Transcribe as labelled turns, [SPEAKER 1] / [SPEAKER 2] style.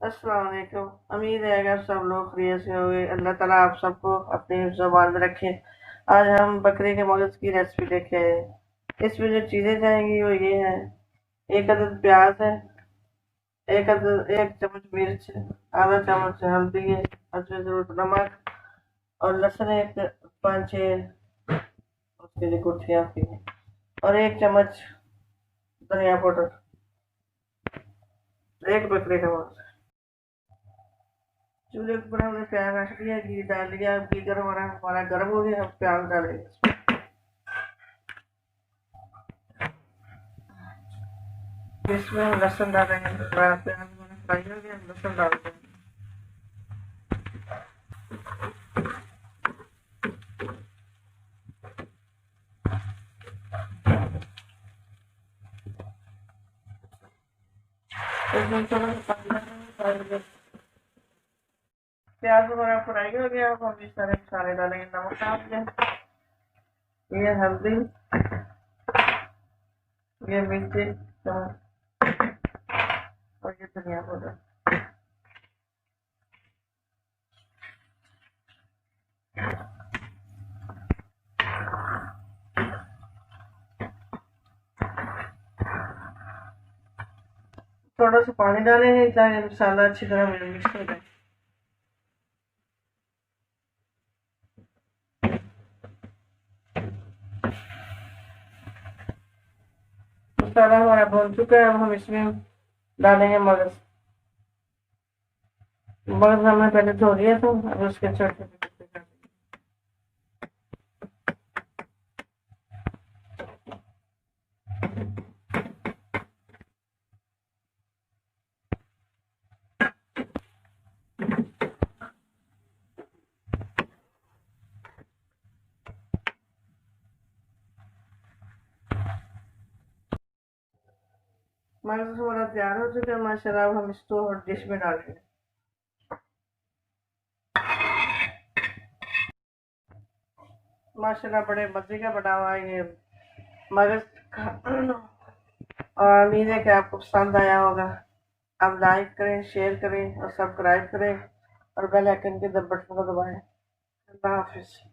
[SPEAKER 1] अस्सलाम वालेकुम। उम्मीद है अगर सब लोग खैरियत से होंगे। अल्लाह ताला आप सबको अपनी ज़ुबान में रखे। आज हम बकरे के मगज़ की रेसिपी लेके आए हैं। इसमें जो चीज़ें जाएंगी वो ये है: एक अदद प्याज है, एक चम्मच मिर्च, आधा चम्मच हल्दी है, अच्छे जरूरत नमक, और लहसुन एक 5-6 उसके लिए गुठलियाँ आती हैं, और एक चम्मच धनिया पाउडर, एक बकरे का मांस। चूल्हे पर हमने प्याज रख दिया, घी डाल दिया। घी गर्म हमारा गर्म हो गया, हम प्याज डालेंगे। इसमें हम लहसुन डालेंगे। प्याज हमारा फ्राई हो गया, हम लहसुन डाल देंगे। इसमें थोड़ा सा पानी डालेंगे। प्याज हमारा फ्राई हो गया, अब हम इस तरह मसाले डालेंगे। नमक डाल दिया, ये हल्दी, ये मिर्ची, और ये धनिया पाउडर। थोड़ा सा पानी डालेंगे ताकि मसाला अच्छी तरह मिक्स हो जाए। मसाला हमारा भून चुका है, अब हम इसमें डालेंगे मगज। मगज हमने पहले धो लिया था, अब उसके छोटे छोटे टुकड़े कर देंगे। मगज हमारा तैयार हो चुका है माशाल्लाह। अब हम इसको डिश में डालेंगे। माशाल्लाह बड़े मजे का बना हुआ है ये मगज का। और उम्मीद है कि आपको पसंद आया होगा। आप लाइक करें, शेयर करें और सब्सक्राइब करें, और बेल आइकन के बटन को दबाएं। अल्लाह हाफिज।